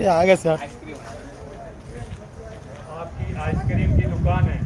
आ गए सर। आपकी आइसक्रीम की दुकान है।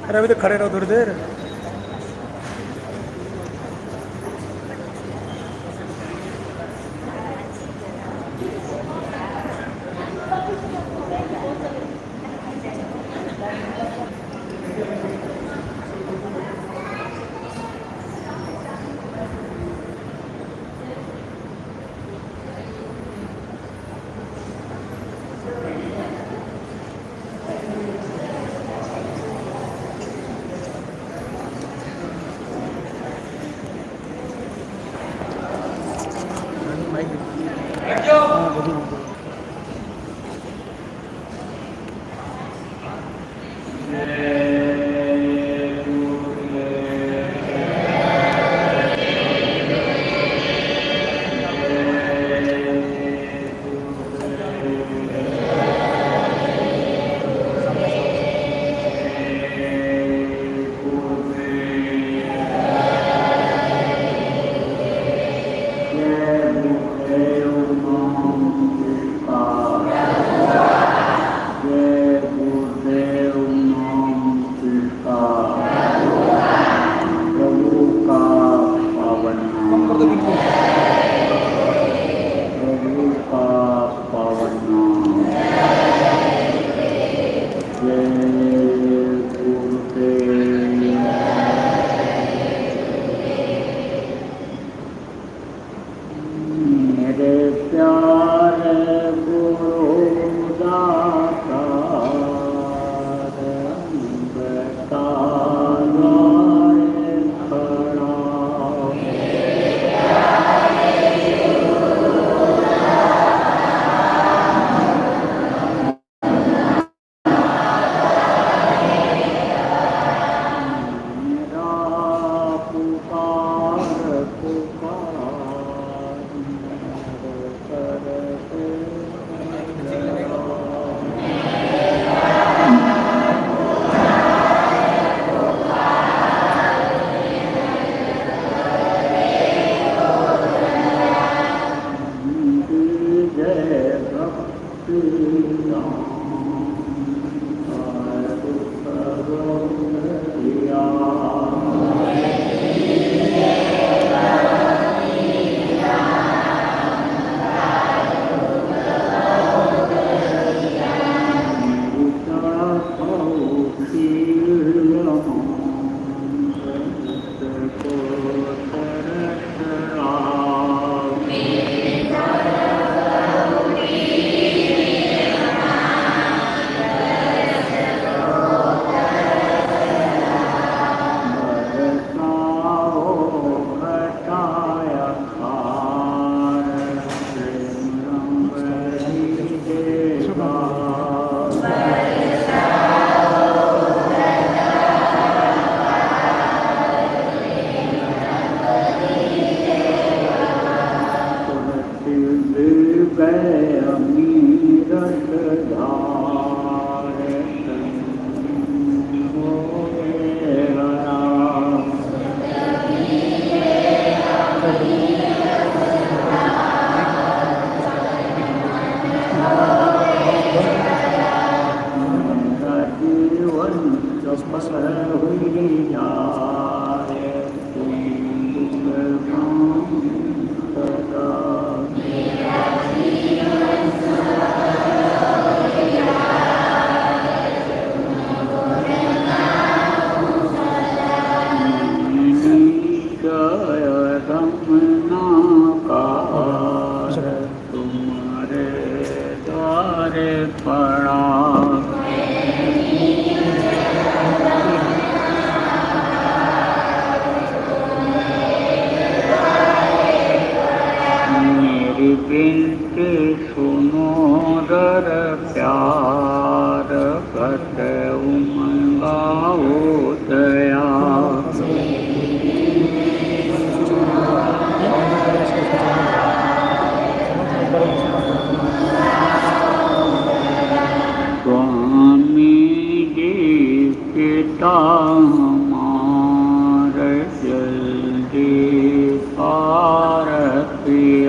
अरे अभी तो खड़े रहो थोड़ी देर।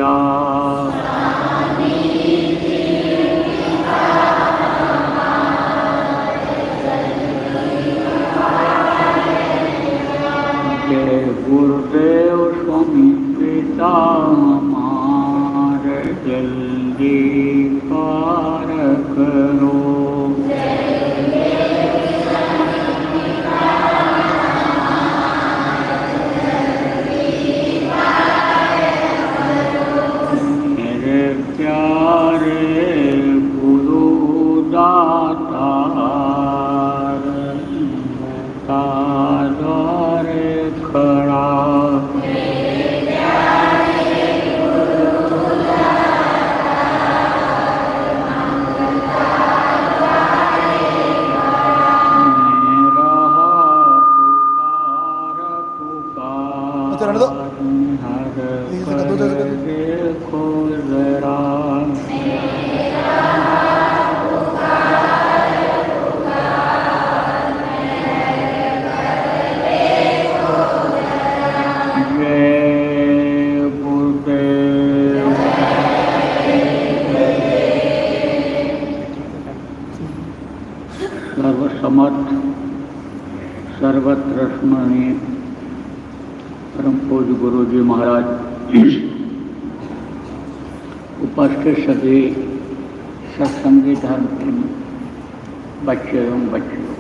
किया। जय गुरुदेव स्वामी पिता हमारे जल्दी पार करो। मेरे प्यारे गुरु दातार द्वारे खड़ा। सर्वसमर्थ सर्वत्र स्मरणीय परम पूज्य गुरु जी महाराज, उपस्थित सभी सत्संगी धर्म के बच्चे एवं बच्चियों,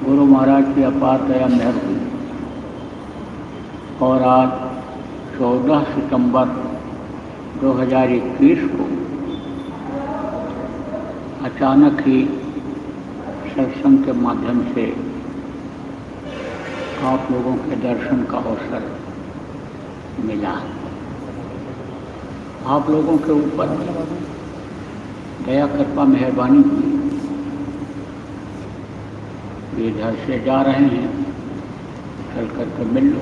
गुरु महाराज की अपार दया मेहर हुई और आज 14 सितंबर 2021 को अचानक ही सत्संग के माध्यम से आप लोगों के दर्शन का अवसर मिला। आप लोगों के ऊपर दया कृपा मेहरबानी हुई। इधर से जा रहे हैं, चल करके मिल लो,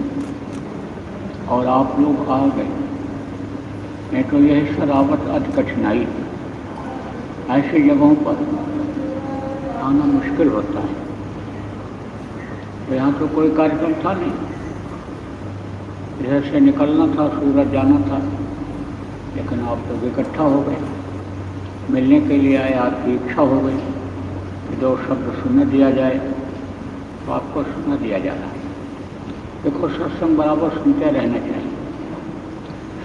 और आप लोग आ गए। नहीं तो यह शराबत अति कठिनाई, ऐसी जगहों पर आना मुश्किल होता है। तो यहाँ तो कोई कार्यक्रम था नहीं, इधर से निकलना था, सूरत जाना था, लेकिन आप लोग इकट्ठा हो गए, मिलने के लिए आए, आपकी इच्छा हो गई कि 2 शब्द सुनने दिया जाए, तो आपको सुनने दिया जा रहा है। देखो, सत्संग बराबर सुनते रहना चाहिए।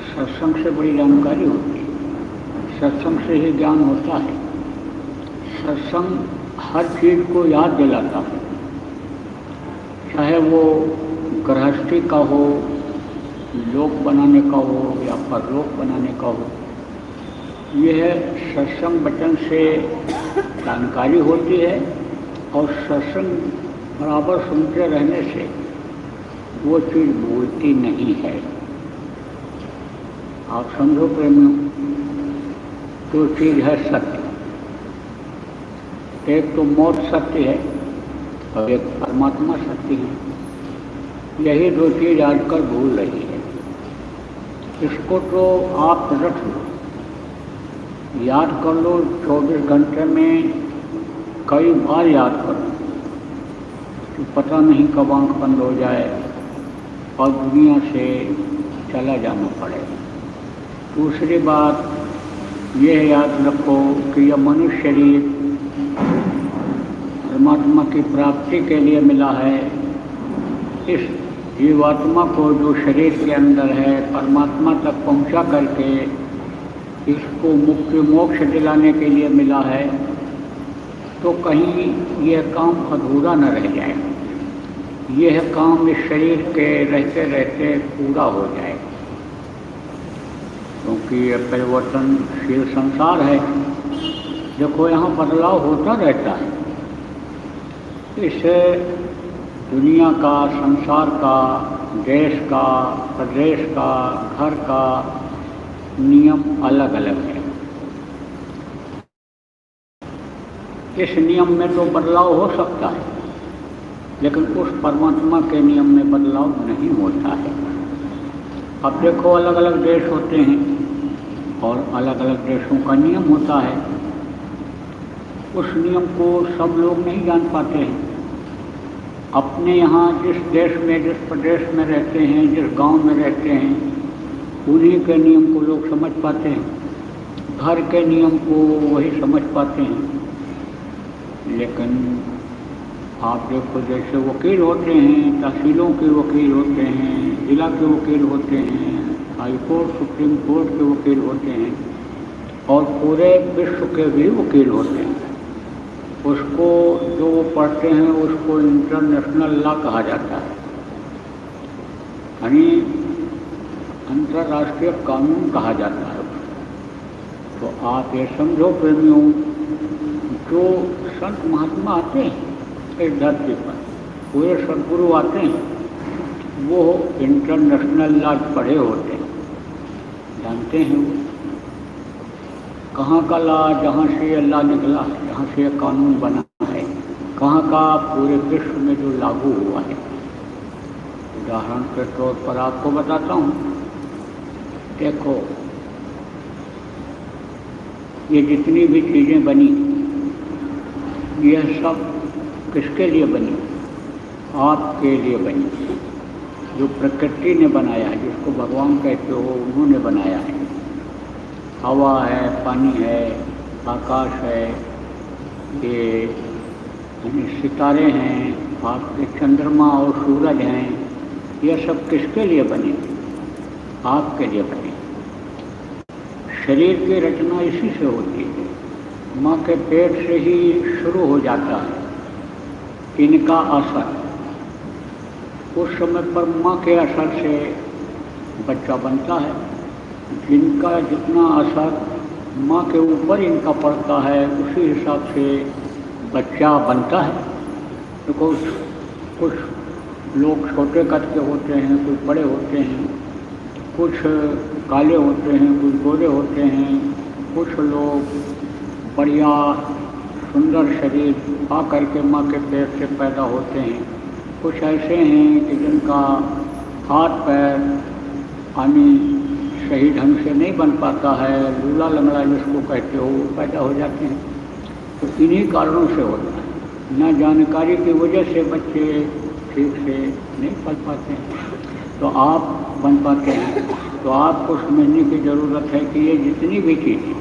सत्संग से बड़ी जानकारी होती है, सत्संग से ही ज्ञान होता है। सत्संग हर चीज़ को याद दिलाता है, चाहे वो गृहस्थी का हो, लोक बनाने का हो या परलोक बनाने का हो। यह सत्संग वचन से जानकारी होती है, और सत्संग बराबर सुनते रहने से वो चीज़ भूलती नहीं है। आप समझो प्रेमियों, 2 चीज़ है सत्य। एक तो मौत सत्य है और एक परमात्मा सत्य है। यही 2 चीज़ आजकल भूल रही है। इसको तो आप रख लो, याद कर लो, 24 घंटे में कई बार याद करो, तो पता नहीं कब आँख बंद हो जाए और दुनिया से चला जाना पड़े। दूसरी बात यह याद रखो कि यह मनुष्य शरीर परमात्मा की प्राप्ति के लिए मिला है। इस जीवात्मा को जो शरीर के अंदर है, परमात्मा तक पहुंचा करके इसको मुक्ति मोक्ष दिलाने के लिए मिला है। तो कहीं यह काम अधूरा न रह जाए, यह काम इस शरीर के रहते रहते पूरा हो जाए, क्योंकि यह परिवर्तनशील संसार है। देखो, यहाँ बदलाव होता रहता है। इस दुनिया का, संसार का, देश का, प्रदेश का, घर का नियम अलग अलग है। इस नियम में तो बदलाव हो सकता है, लेकिन उस परमात्मा के नियम में बदलाव नहीं होता है। अब देखो, अलग अलग देश होते हैं और अलग अलग देशों का नियम होता है। उस नियम को सब लोग नहीं जान पाते हैं। अपने यहाँ जिस देश में, जिस प्रदेश में रहते हैं, जिस गांव में रहते हैं, उन्हीं के नियम को लोग समझ पाते हैं, घर के नियम को वही समझ पाते हैं। लेकिन आप देखो, जैसे वकील होते हैं, तहसीलों के वकील होते हैं, जिला के वकील होते हैं, हाई कोर्ट सुप्रीम कोर्ट के वकील होते हैं, और पूरे विश्व के भी वकील होते हैं। उसको जो वो पढ़ते हैं उसको इंटरनेशनल लॉ कहा जाता है, यानी अंतर्राष्ट्रीय कानून कहा जाता है। तो आप ये समझो प्रेमियों, जो संत महात्मा आते हैं इस धरती पर, पूरे सद्गुरु आते हैं, वो इंटरनेशनल लॉ पढ़े होते हैं, जानते हैं वो कहाँ का लॉ, जहाँ से अल्लाह निकला है, जहाँ से यह कानून बना है, कहाँ का पूरे विश्व में जो लागू हुआ है। उदाहरण के तौर पर आपको बताता हूँ, देखो ये जितनी भी चीज़ें बनी, यह सब किसके लिए बनी? आपके लिए बनी। जो प्रकृति ने बनाया है, जिसको भगवान कहते हो, उन्होंने बनाया है। हवा है, पानी है, आकाश है, ये सितारे हैं, आपके चंद्रमा और सूरज हैं, यह सब किसके लिए बने? आपके लिए बने। शरीर की रचना इसी से होती है, माँ के पेट से ही शुरू हो जाता है इनका असर। उस समय पर माँ के असर से बच्चा बनता है। जिनका जितना असर माँ के ऊपर इनका पड़ता है, उसी हिसाब से बच्चा बनता है। तो कुछ लोग छोटे कद के होते हैं, कुछ बड़े होते हैं, कुछ काले होते हैं, कुछ गोरे होते हैं, कुछ लोग बढ़िया सुंदर शरीर पा करके माँ के पेट से पैदा होते हैं। कुछ ऐसे हैं कि जिनका हाथ पैर यानी सही ढंग से नहीं बन पाता है, लूला लंगड़ा जिसको कहते हो, वो पैदा हो जाते हैं। तो इन्हीं कारणों से होता है। न जानकारी की वजह से बच्चे ठीक से नहीं पढ़ पाते हैं, तो आप बन पाते हैं। तो आपको समझने की ज़रूरत है कि ये जितनी भी चीज़ें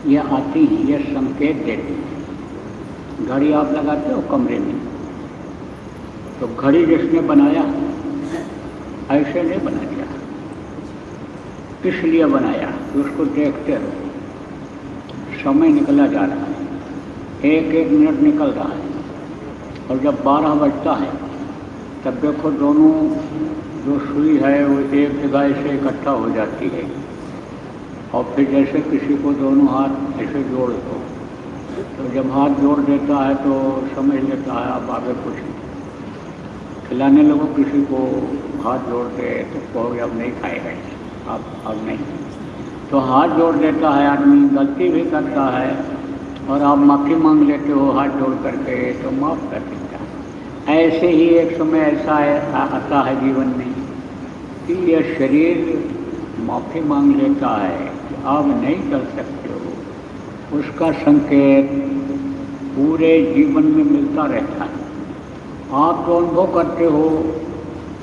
ये आती हैं, ये संकेत देती हैं। घड़ी आप लगाते हो कमरे में, तो घड़ी जिसने बनाया ऐसे नहीं बना दिया, इसलिए बनाया कि उसको देखते रहो। समय निकला जा रहा है, एक एक मिनट निकल रहा है, और जब 12 बजता है तब देखो दोनों जो सुई है वो एक जगह से इकट्ठा हो जाती है, और फिर जैसे किसी को दोनों हाथ ऐसे जोड़ दो, तो जब हाथ जोड़ देता है तो समझ लेता है अब आगे कुछ नहीं। खिलाने लगो किसी को, हाथ जोड़ दे तो कहोगे अब नहीं खाएगा, अब नहीं। तो हाथ जोड़ देता है आदमी, गलती भी करता है, और आप माफ़ी मांग लेते हो हाथ जोड़ करके, तो माफ़ कर देता है। ऐसे ही एक समय ऐसा आता है जीवन में कि यह शरीर माफ़ी मांग लेता है कि आप नहीं कर सकते हो। उसका संकेत पूरे जीवन में मिलता रहता है। आप तो अनुभव करते हो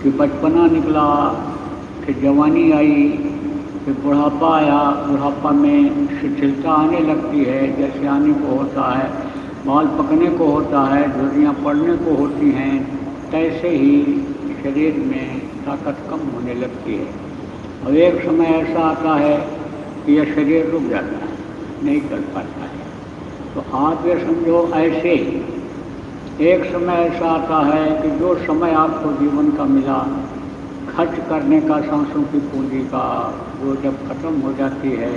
कि बचपना निकला, फिर जवानी आई, फिर बुढ़ापा आया, बुढ़ापा में शिथिलता आने लगती है, जैसे आने को होता है, बाल पकने को होता है, झुर्रियाँ पड़ने को होती हैं, तैसे ही शरीर में ताकत कम होने लगती है। और एक समय ऐसा आता है कि यह शरीर रुक जाता है, नहीं कर पाता है। तो आप ये समझो, ऐसे ही एक समय ऐसा आता है कि जो समय आपको जीवन का मिला, खर्च करने का सांसों की पूंजी का, वो जब खत्म हो जाती है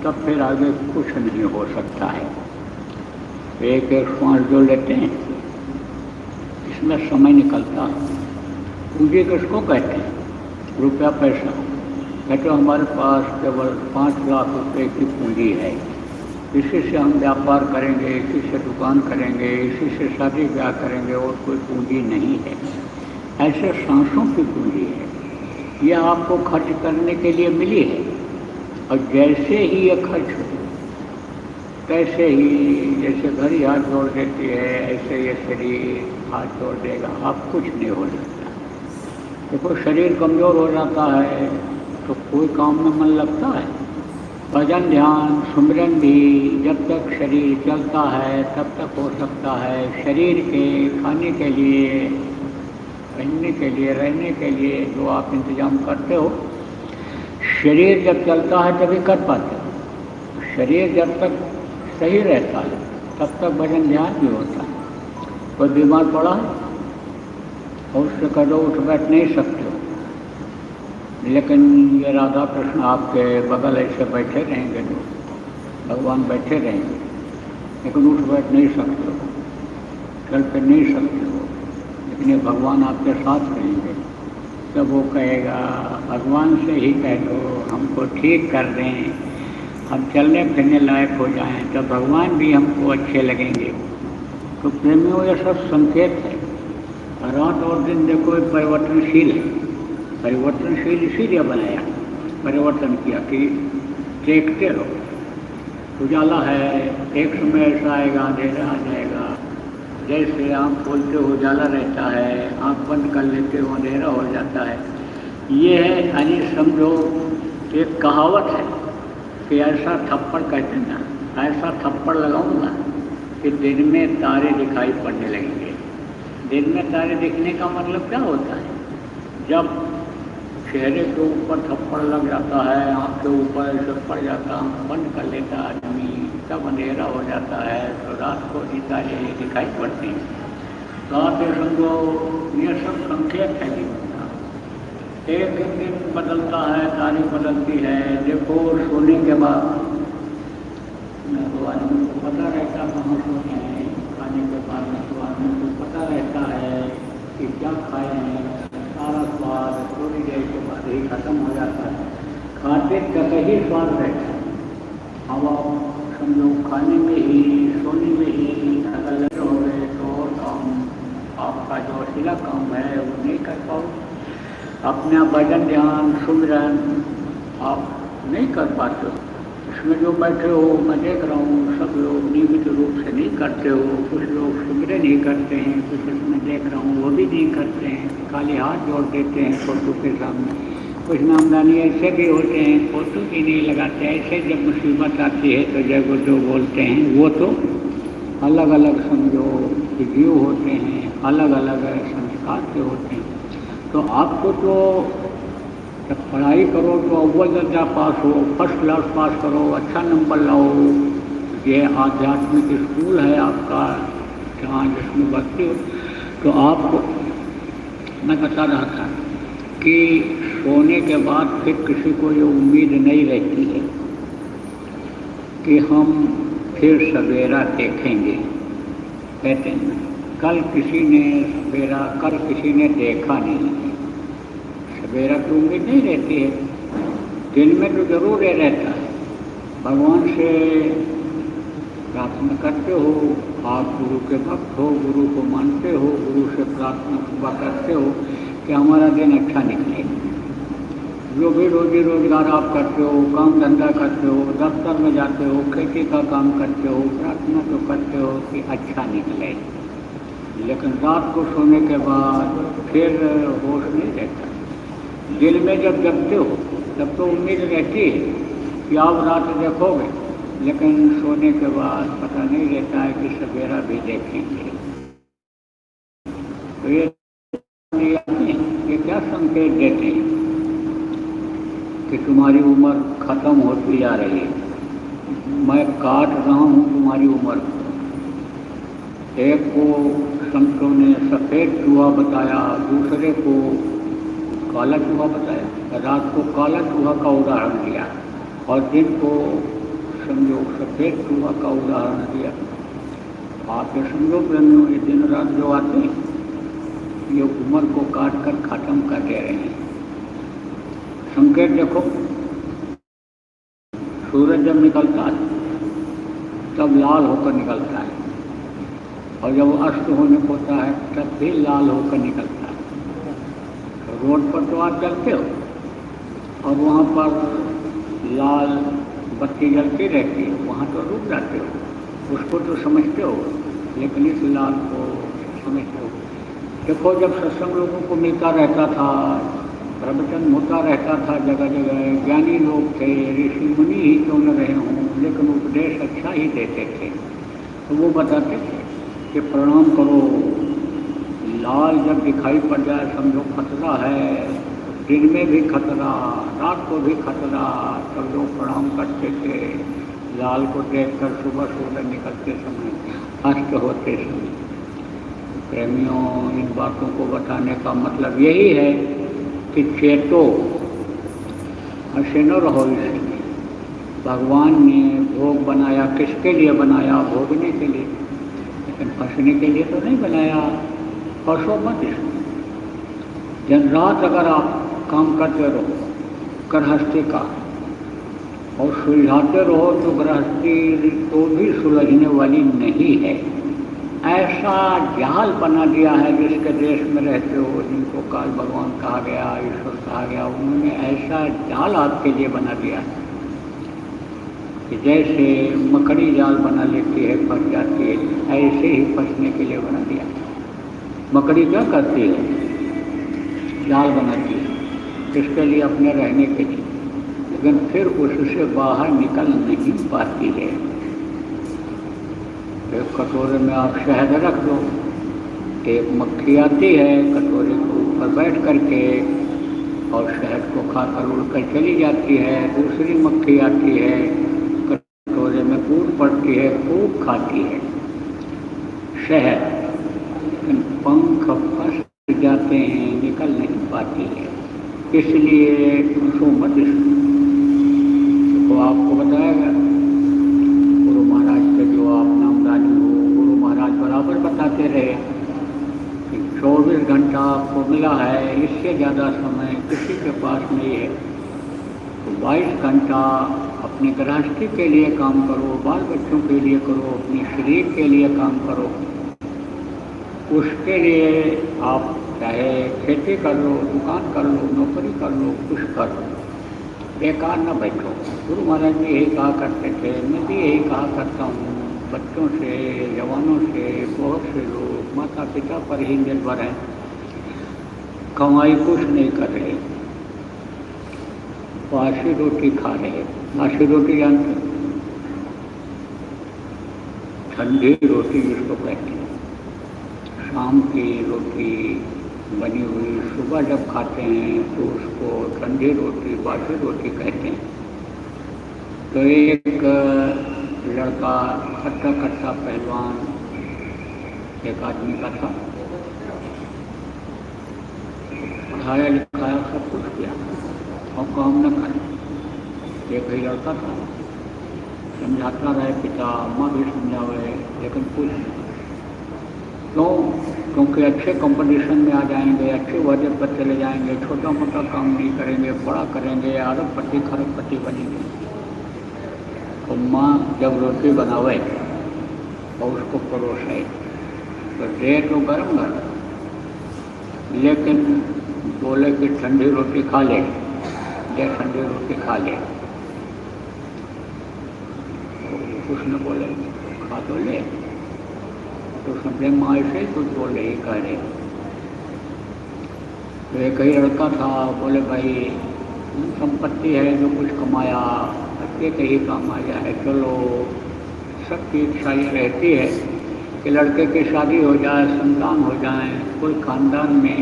तब फिर आगे कुछ नहीं हो सकता है। एक एक श्वास जो लेते हैं इसमें समय निकलता है। पूंजी किसको कहते हैं? रुपया पैसा। कहते हो हमारे पास केवल 5 लाख रुपए की पूंजी है, इसी से हम व्यापार करेंगे, इसी से दुकान करेंगे, इसी से शादी ब्याह करेंगे, और कोई पूंजी नहीं है। ऐसे सांसों की पूंजी है, यह आपको खर्च करने के लिए मिली है, और जैसे ही ये खर्च हो तैसे ही, जैसे घड़ी हाथ जोड़ देती है, ऐसे ये शरीर हाथ जोड़ देगा, आप कुछ नहीं हो सकता। देखो शरीर कमज़ोर हो जाता है, तो कोई काम में मन लगता है। भजन ध्यान सुमिरन भी जब तक शरीर चलता है तब तक हो सकता है। शरीर के खाने के लिए, पहनने के लिए, रहने के लिए जो आप इंतजाम करते हो, शरीर जब चलता है तभी कर पाते हो। शरीर जब तक सही रहता है तब तक भजन ध्यान भी होता है। कोई बीमार पड़ा है और उससे कहो उठ बैठ नहीं सकते हो, लेकिन ये राधा कृष्ण आपके बगल ऐसे बैठे रहेंगे, तो भगवान बैठे रहेंगे, लेकिन उठ बैठ नहीं सकते हो, चल फिर नहीं सकते हो, लेकिन ये भगवान आपके साथ रहेंगे। तब वो कहेगा भगवान से ही कह दो हमको ठीक कर दें, हम चलने फिरने लायक हो जाएं, तब भगवान भी हमको अच्छे लगेंगे। तो प्रेमियों ये सब संकेत है। रात और दिन देखो एक परिवर्तनशील है। परिवर्तनशील इसीलिए बनाया, परिवर्तन किया कि देखते रहो। उजाला है, एक समय ऐसा आएगा अंधेरा आ जाएगा। जैसे आँख खोलते हो उजाला रहता है, आँख बंद कर लेते हो अंधेरा हो जाता है। ये है, यानी समझो एक कहावत है कि ऐसा थप्पड़ कहते हैं ना, ऐसा थप्पड़ लगाऊंगा कि दिन में तारे दिखाई पड़ने लगेंगे। दिन में तारे दिखने का मतलब क्या होता है? जब चेहरे के ऊपर थप्पड़ लग जाता है, आँख के ऊपर ऐसे पड़ जाता, आँख बंद कर लेता आदमी, तब अंधेरा हो जाता है, तो रात को ही तारे दिखाई पड़ते हैं। रात समझो ये सब संकेत है जीवन का। एक दिन बदलता है, तारीख बदलती है। देखो सोने के बाद तो आदमी को पता रहता कहाँ सोने हैं, खाने के बाद में तो आदमी को पता रहता है कि क्या खाए हैं। सारा स्वाद थोड़ी देर के बाद ही खत्म हो जाता है। खाते तक ही स्वाद रहता है। अब आप समझो खाने में ही, सोने में ही अगर लगे हो गए तो और काम, आपका जो असीला काम है वो नहीं कर पाओ। अपना भजन ध्यान सुमिरन आप नहीं कर पाते हो। इसमें जो बैठे हो, मैं देख रहा हूँ सब लोग नियमित रूप से नहीं करते हो। कुछ लोग सुमिरन नहीं करते हैं, कुछ इसमें देख रहा हूँ वो भी नहीं करते हैं, खाली हाथ जोड़ देते हैं फोटो के सामने। कुछ नामदानी ऐसे भी होते हैं, फोटो भी नहीं लगाते। ऐसे जब मुसीबत आती है तो जब जो बोलते हैं वो तो अलग अलग समझो जीव होते हैं, अलग अलग संस्कार के होते हैं। तो आपको तो जब पढ़ाई करो तो अव्वल दर्जा पास हो, फर्स्ट क्लास पास करो, अच्छा नंबर लाओ। ये आध्यात्मिक स्कूल है आपका जहाँ जिसमें भर्ती हो। तो आपको मैं बता रहा था कि सोने के बाद फिर किसी को ये उम्मीद नहीं रहती है कि हम फिर सवेरा देखेंगे। कहते हैं कल किसी ने सवेरा, कल किसी ने देखा नहीं। सवेरा की उम्मीद नहीं रहती है। दिन में तो जरूर ये रहता है। भगवान से प्रार्थना करते हो, आप गुरु के भक्त हो, गुरु को मानते हो, गुरु से प्रार्थना सुबह करते हो कि हमारा दिन अच्छा निकले। जो भी रोजी रोजगार आप करते हो, काम धंधा करते हो, दफ्तर में जाते हो, खेती का काम करते हो, प्रार्थना तो करते हो कि अच्छा निकले। लेकिन रात को सोने के बाद फिर होश नहीं रहता। दिल में जब जगते हो तब तो उम्मीद रहती है कि आप रात देखोगे, लेकिन सोने के बाद पता नहीं रहता है कि सवेरा भी देखेंगे। तो ये क्या संकेत देते हैं कि तुम्हारी उम्र खत्म होती जा रही है। मैं काट रहा हूँ तुम्हारी उम्र को। एक को संतों ने सफ़ेद चूहा बताया, दूसरे को काला चूहा बताया। रात को काला चूहा का उदाहरण दिया और दिन को समझो सफ़ेद चूहा का उदाहरण दिया। आप ये समझो प्रेमियों, ये दिन रात जो आते हैं ये उम्र को काट कर ख़त्म कर दे रहे हैं। संकेत देखो, सूरज जब निकलता है तब लाल होकर निकलता है, और जब अस्त होने को होता है तब भी लाल होकर निकलता है। तो रोड पर तो आप चलते हो और वहाँ पर लाल बत्ती जलती रहती है, वहाँ तो रुक जाते हो, उसको तो समझते हो, लेकिन इस लाल को समझते हो। देखो जब सत्संग लोगों को मिलता रहता था प्रवचन होता रहता था जगह जगह, ज्ञानी लोग थे, ऋषि मुनि ही क्यों न रहे हों, लेकिन उपदेश अच्छा ही देते थे। तो वो बताते थे कि प्रणाम करो, लाल जब दिखाई पड़ जाए समझो खतरा है, दिन में भी खतरा, रात को भी खतरा, सब लोग प्रणाम करते थे। लाल को देखकर सुबह सूरज निकलते समय, अस्त होते समय। प्रेमियों, इन बातों को बताने का मतलब यही है कि चेतो, हंसे न रहो इसलिए। भगवान ने भोग बनाया, किसके लिए बनाया? भोगने के लिए, लेकिन फंसने के लिए तो नहीं बनाया। फंसो मत इसमें। दिन रात अगर आप काम करते रहो गृहस्थी का और सुलझाते रहो तो गृहस्थी तो भी सुलझने वाली नहीं है। ऐसा जाल बना दिया है जिसके देश में रहते हो, जिनको काल भगवान कहा गया, ईश्वर कहा गया, उन्होंने ऐसा जाल आपके लिए बना दिया है कि जैसे मकड़ी जाल बना लेती है, फंस जाती है, ऐसे ही फंसने के लिए बना दिया। मकड़ी क्या करती है? जाल बनाती है, किसके लिए? अपने रहने के लिए, लेकिन फिर उससे बाहर निकल नहीं पाती है। एक कटोरे में आप शहद रख दो, एक मक्खी आती है कटोरे के ऊपर बैठ करके और शहद को खाकर उड़कर चली जाती है। दूसरी मक्खी आती है, कटोरे में कूद पड़ती है, खूब खाती है शहद, लेकिन पंख फंस जाते हैं, निकल नहीं पाती है। इसलिए उसको मत तो आपको बताया गया। गुरु महाराज के जो आप नामदानी हो, गुरु महाराज बराबर बताते रहे कि 24 घंटा आपको मिला है, इससे ज़्यादा समय किसी के पास नहीं है। तो 22 घंटा अपनी गृहस्थी के लिए काम करो, बाल बच्चों के लिए करो, अपने शरीर के लिए काम करो। उसके लिए आप चाहे खेती कर लो, दुकान कर लो, नौकरी कर लो, कुछ कर लो, बेकार न बैठो। गुरु महाराज ने यही कहा करते थे, मैं भी यही कहा करता हूँ। बच्चों से, जवानों से, बहुत से लोग माता पिता पर ही निर्भर हैं, कमाई कुछ नहीं कर रहे, बासी रोटी खा रहे। बासी रोटी जानते हैं? ठंडी रोटी जिसको कहते हैं, शाम की रोटी बनी हुई सुबह जब खाते हैं तो उसको ठंडी रोटी, बासी रोटी कहते हैं। तो एक लड़का खट्टा खट्टा पहलवान एक आदमी का था, पढ़ाया लिखाया सब कुछ किया और काम न करे। एक ही लड़का था, समझाता रहे पिता, माँ भी समझावे, लेकिन कुछ नहीं। क्यों? क्योंकि अच्छे कंपटीशन में आ जाएंगे, अच्छे वजह पर चले जाएंगे, छोटा मोटा काम नहीं करेंगे, बड़ा करेंगे, अरबपति खरबपति बनेंगे। तो माँ जब रोटी बनावे और उसको परोसे तो दे तो गर्म गर्म, लेकिन बोले कि ठंडी रोटी खा ले, दे ठंडी रोटी खा ले। तो उसने बोले खा तो ले। तो समझे माँ ऐसे कुछ बोल रही, कह रहे। तो एक ही लड़का था, बोले भाई संपत्ति है, जो कुछ कमाया अच्छे के ही काम आ जाए, चलो। सबकी इच्छा ये रहती है कि लड़के की शादी हो जाए, संतान हो जाए, कोई खानदान में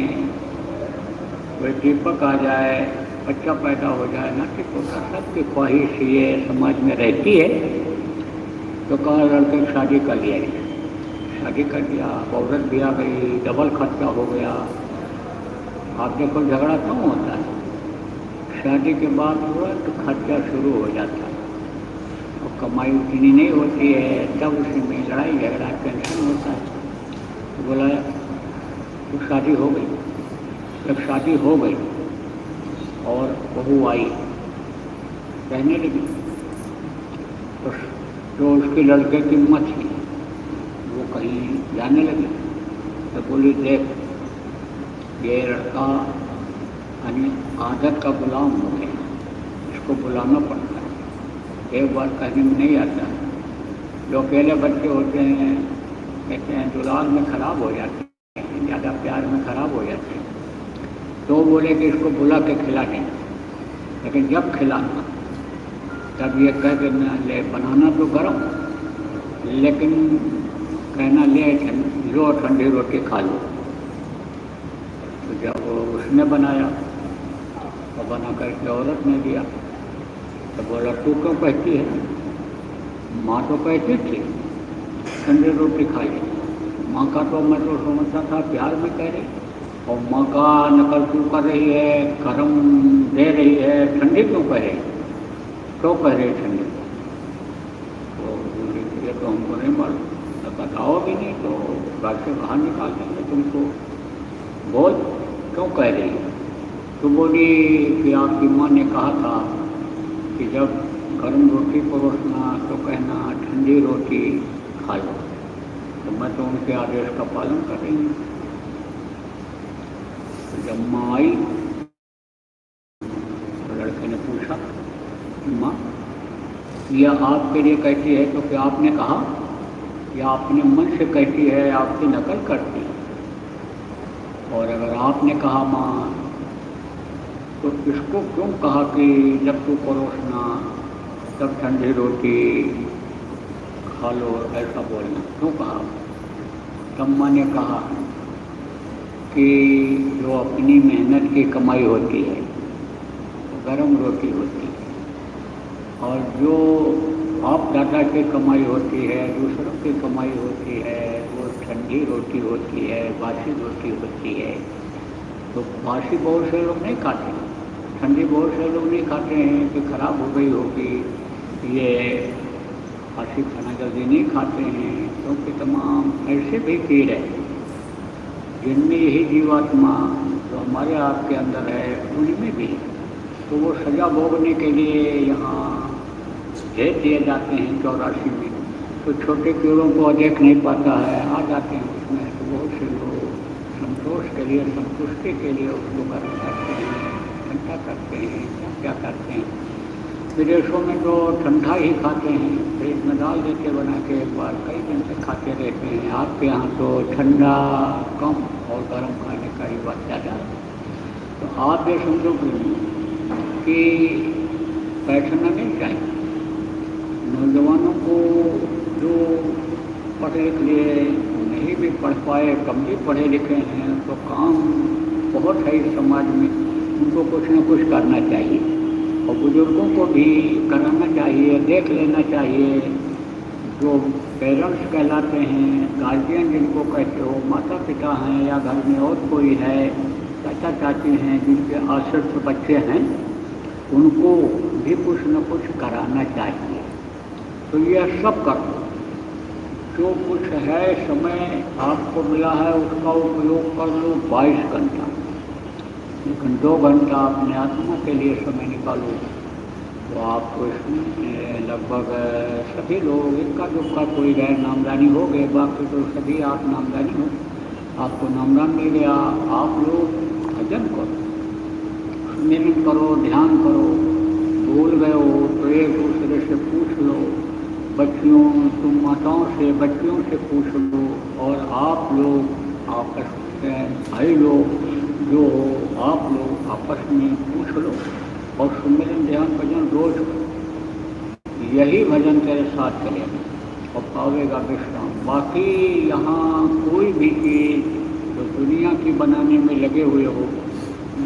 कोई दीपक आ जाए, बच्चा पैदा हो जाए, ना कि पोता। सबकी ख्वाहिश ये समाज में रहती है। तो कहा लड़के की शादी कर लिया, शादी कर दिया, औरत भी आ गई, डबल खर्चा हो गया। आप देखो झगड़ा क्यों होता है? शादी के बाद तुरंत खर्चा शुरू हो जाता है और कमाई उतनी नहीं होती है, तब उसी में लड़ाई झगड़ा टेंशन होता है। तो बोला तो शादी हो गई। जब शादी हो गई और बहू आई, रहने लगी, तो जो उसके लड़के की मत थी वो कहीं जाने लगी। तो बोली देख, ये लड़का आदत का गुलाम हो गया, इसको बुलाना पड़ता है, एक बार कहने में नहीं आता। जो अकेले बच्चे होते हैं कहते हैं दुलार में खराब हो जाते हैं, ज़्यादा प्यार में खराब हो जाते हैं। तो बोले कि इसको बुला के खिला दें, लेकिन जब खिलाना तब ये कह देना ले बनाना तो गरम, लेकिन कहना ले लो ठंडी रोटी खा लो। तो जब उसने बनाया तो बना करके औरत ने दिया तो बोला तू क्यों कहती है, माँ तो कहती थी ठंडी रोटी खाइए। माँ का तो मैं तो समझता था प्यार में कह रही, और माँ का नकल क्यों कर रही है, गरम दे रही है, ठंडी क्यों कह रही, क्यों कह रही ठंडी। तो ये तो हमको नहीं मालूम, तो बताओ भी नहीं तो घर से बाहर निकाल देंगे तुमको, बोल क्यों कह रही है। तो बोली कि आपकी माँ ने कहा था कि जब गर्म रोटी परोसना तो कहना ठंडी रोटी खा लो, तो मैं तो उनके आदेश का पालन कर रही हूँ। तो जब माँ आई तो लड़के ने पूछा माँ यह आपके लिए कहती है तो क्या आपने कहा या अपने मन से कहती है, आपकी नकल करती है। और अगर आपने कहा माँ तो इसको क्यों कहा कि जब तू परोसना तब ठंडी रोटी खा लो, ऐसा बोलना क्यों कहा। तब माँ ने कहा कि जो अपनी मेहनत की कमाई होती है वो गरम रोटी होती है, और जो बाप दादा की कमाई होती है, दूसरों की कमाई होती है, वो ठंडी रोटी होती है, बासी रोटी होती है। तो बासी बहुत से लोग नहीं खाते, ठंडी बहुत से लोग नहीं खाते हैं कि खराब हो गई होगी, ये बासी खाना जल्दी नहीं खाते हैं, क्योंकि तमाम ऐसे भी कीड़े हैं जिनमें यही जीवात्मा जो हमारे आपके अंदर है उनमें भी, तो वो सजा भोगने के लिए यहाँ भेज दिए जाते हैं 84 में। तो छोटे कीड़ों को देख नहीं पाता है, आ जाते हैं उसमें। तो बहुत से लोग संतोष के लिए, संतुष्टि के लिए उसको गर्म करते हैं, ठंडा करते हैं, क्या करते हैं। विदेशों में तो ठंडा ही खाते हैं, फ्रिज में डाल देते बना के, एक बार कई दिन तक खाते रहते हैं। आपके यहाँ तो ठंडा कम और गर्म खाने का ही बात ज़्यादा है। तो आप ये समझो कि बैठना नहीं चाहिए। नौजवानों को जो पढ़े लिख लिए नहीं भी पढ़ पाए, कम भी पढ़े लिखे हैं, तो काम बहुत है इस समाज में, उनको कुछ न कुछ करना चाहिए। और बुजुर्गों को भी कराना चाहिए, देख लेना चाहिए। जो पेरेंट्स कहलाते हैं, गार्जियन जिनको कहते हो, माता पिता हैं या घर में और कोई है, चाचा चाची हैं, जिनके आश्रित बच्चे हैं, उनको भी कुछ न कुछ कराना चाहिए। तो यह सब करो, जो कुछ है समय आपको मिला है उसका उपयोग कर लो 22 घंटा, लेकिन 2 घंटा अपने आत्मा के लिए समय निकालो। तो आपको इसमें लगभग सभी लोग इक्का दुक्का कोई गैर नामदानी हो गए, बाकी तो सभी आप नामदानी हो, आपको नामदान मिल गया। आप लोग भजन करो, स्मरण करो, ध्यान करो। भूल गए हो तो एक दूसरे से पूछ लो, बच्चियों तुम माताओं से बच्चियों से पूछ लो, और आप लोग आपस में भाई लोग जो हो आप लोग आपस में पूछ लो, और सुमिरन ध्यान भजन रोज करो। यही भजन तेरे साथ करेगा और पावेगा विश्राम। बाकी यहाँ कोई भी चीज़ जो दुनिया की बनाने में लगे हुए हो,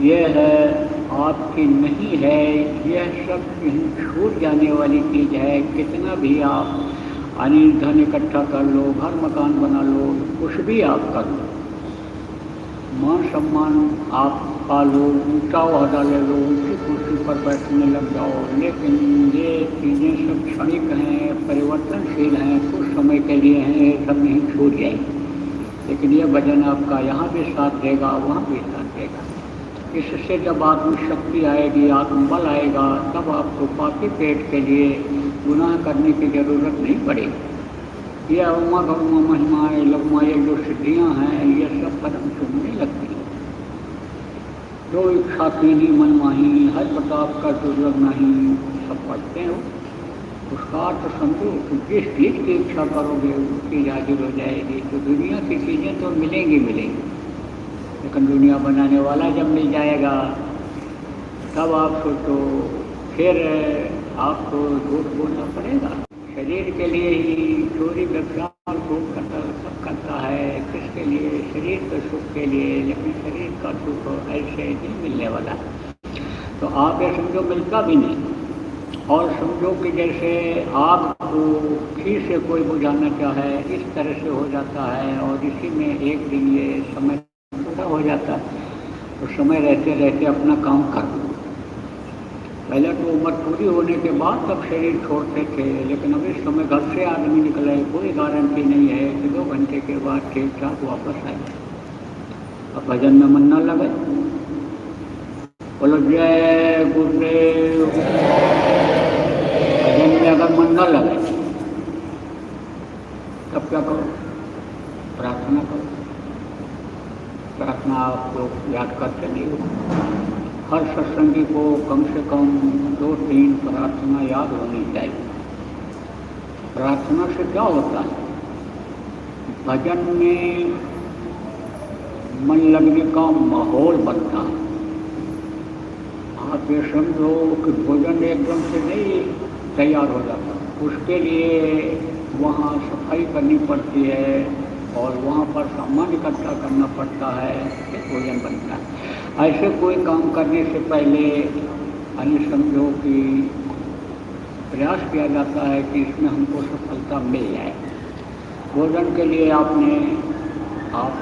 यह है आपकी नहीं है, यह सब छूट जाने वाली चीज़ है। कितना भी आप अनिल धन इकट्ठा कर लो, घर मकान बना लो, कुछ भी आप कर लो, मान सम्मान आप पा लो, ऊँचा ओहदा ले लो, ऊँची कुर्सी पर बैठने लग जाओ, लेकिन ये चीज़ें सब क्षणिक हैं, परिवर्तनशील हैं, कुछ समय के लिए हैं, सब नहीं छूट जाएगी। लेकिन ये भजन आपका यहाँ भी साथ देगा, वहाँ भी साथ देगा। इससे जब आत्मशक्ति आएगी, आत्मबल आएगा, तब आपको पापी पेट के लिए गुनाह करने की जरूरत नहीं पड़ेगी। ये उमा गौमा महिमाएँ लगमाए जो सिद्धियाँ हैं, ये सब कदम चुनने लगती हैं। जो इच्छा कीनी मनमाही, हर प्रताप का दुर्लभ नहीं, सब पढ़ते हो। उसका अर्थ समझो कि जिस चीज़ की इच्छा करोगे उसकी हाजिर हो जाएगी। तो दुनिया की चीज़ें तो मिलेंगी, लेकिन दुनिया बनाने वाला जब मिल जाएगा तब आप सोचो, फिर आपको झूठ बोलना पड़ेगा। शरीर के लिए ही चोरी व्यवसाय खूब सब करता है, किसके लिए? शरीर के सुख के लिए। लेकिन शरीर का सुख ऐसे नहीं मिलने वाला, तो आप ये समझो मिलता भी नहीं। और समझो कि जैसे आग को घी से कोई बुझाना चाहे, इस तरह से हो जाता है। और इसी में एक दिन ये समय पूरा हो जाता है, तो समय रहते रहते अपना काम कर दो। पहले तो उम्र पूरी होने के बाद तब शरीर छोड़ते थे, लेकिन अब इस समय घर से आदमी निकले, कोई गारंटी नहीं है कि 2 घंटे के बाद ठीक ठाक वापस आए। अब भजन में मन न लगे, बोलो जय गुरुदेव। भजन में अगर मन न लगे तब क्या करो? प्रार्थना करो। प्रार्थना आप लोग याद करते नहीं हो। हर सत्संगी को कम से कम 2-3 प्रार्थना याद होनी चाहिए। प्रार्थना से क्या होता है? भजन में मन लगने का माहौल बनता है। आप ये समझो कि भोजन एकदम से नहीं तैयार हो जाता, उसके लिए वहाँ सफाई करनी पड़ती है और वहाँ पर सामान इकट्ठा करना पड़ता है, फिर भोजन बनता है। ऐसे कोई काम करने से पहले समझो कि प्रयास किया जाता है कि इसमें हमको सफलता मिल जाए। भोजन के लिए आप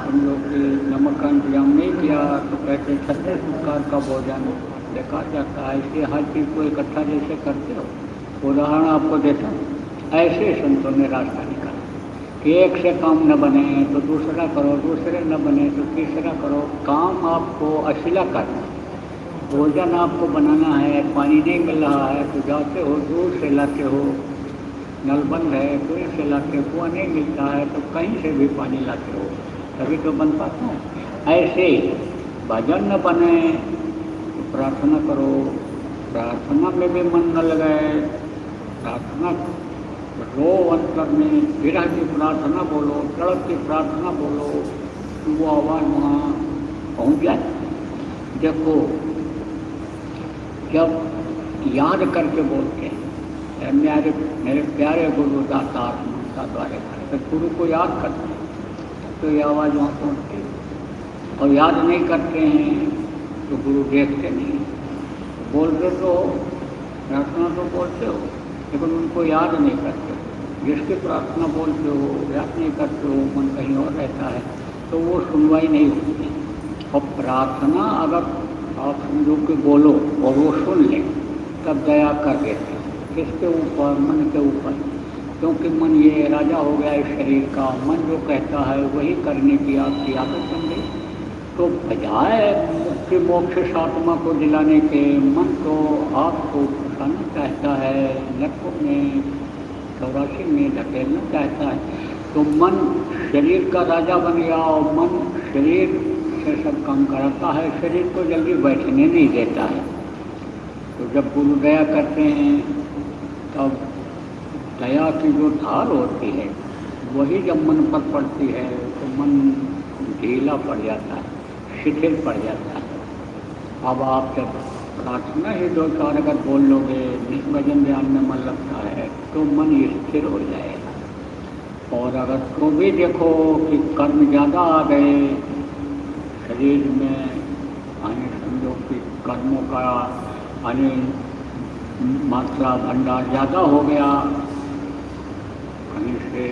समझो कि नमक का इंतजाम नहीं किया तो कहते 36 प्रकार का भोजन बेकार जाता है। इसलिए हर चीज़ को इकट्ठा जैसे करते हो, उदाहरण आपको देता हूँ। ऐसे संतों ने रास्ता निकाला कि एक से काम न बने तो दूसरा करो, दूसरे न बने तो तीसरा करो। काम आपको अशिला करना, भोजन आपको बनाना है, पानी नहीं मिल रहा है तो जाते हो दूर से लाते हो, नल बंद है कुएं से लाते हो, कुआं नहीं मिलता है तो कहीं से भी पानी लाते हो, तभी तो बन पाता है। ऐसे भजन न बने तो प्रार्थना करो। प्रार्थना में भी मन न लगाए, प्रार्थना रो अंतर में, विरह की प्रार्थना बोलो, तड़प की प्रार्थना बोलो, तो वो आवाज़ वहाँ पहुँच जाए। देखो जब याद करके बोलते हैं मेरे प्यारे गुरु दाता ममता द्वारे, तो गुरु को याद करते हैं तो ये आवाज़ वहाँ पहुँचती है। और याद नहीं करते हैं तो गुरु देखते नहीं। बोलते तो प्रार्थना तो बोलते हो लेकिन उनको याद नहीं करते। जिसकी प्रार्थना बोलते हो याद नहीं करते हो, मन कहीं और रहता है तो वो सुनवाई नहीं होती। और प्रार्थना अगर आप समझो कि बोलो और वो सुन ले तब दया कर देते। किसके ऊपर? मन के ऊपर। क्योंकि मन ये राजा हो गया है शरीर का। मन जो कहता है वही करने की आपकी आदत बन गई। तो बजाय मुक्ति मोक्ष आत्मा को दिलाने के, मन तो आपको फंसाना चाहता है, नरकों में 84 में धकेलना चाहता है। तो मन शरीर का राजा बन गया और मन शरीर से सब काम कराता है, शरीर को जल्दी बैठने नहीं देता है। तो जब गुरु दया करते हैं तब दया की जो धार होती है वही जब मन पर पड़ती है तो मन ढीला पड़ जाता है, शिथिल पड़ जाता है। अब आप जब प्रार्थना ही 2-4 अगर बोल लोगे, भजन ध्यान में मन लगता है तो मन स्थिर हो जाएगा। और अगर तो भी देखो कि कर्म ज़्यादा आ गए शरीर में, समझो कि कर्मों का मात्रा भंडार ज़्यादा हो गया, कहीं से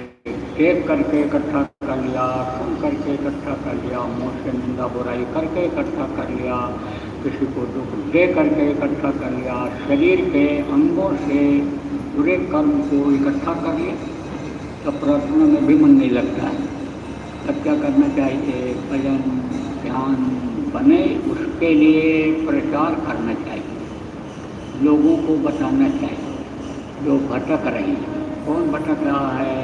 एक करके इकट्ठा कर लिया, सुन करके इकट्ठा कर लिया, मुँह से निंदा बुराई करके इकट्ठा कर लिया, किसी को दुख दे करके इकट्ठा कर लिया, शरीर के अंगों से बुरे कर्म को इकट्ठा कर लिया, तब प्रार्थना में भी मन नहीं लगता है। तब क्या करना चाहिए? भजन ध्यान बने, उसके लिए प्रचार करना चाहिए, लोगों को बताना चाहिए। जो भटक रही है, कौन भटक रहा है?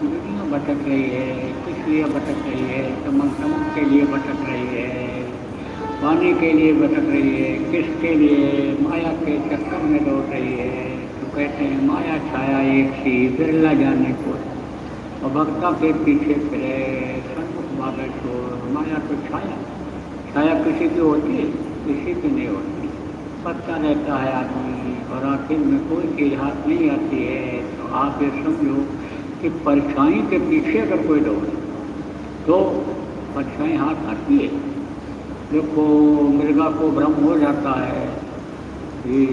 दुनिया भटक रही है। किस लिए भटक रही है? चमक के लिए भटक रही है, पाने के लिए भटक रही है, किसके लिए? माया के चक्कर में दौड़ रही है। तो कहते हैं माया छाया एक सी बिरला जाने को, और भक्ता के पीछे फिरे सन्मुख भागे छोड़। माया तो छाया, छाया किसी की होती है, किसी की नहीं होती। पता रहता है आदमी और आखिर में कोई चीज़ हाथ नहीं आती है। तो आप ये समझो कि परछाई के पीछे अगर कोई दौड़े तो परछाई हाथ आती है। देखो मृगा को भ्रम हो जाता है कि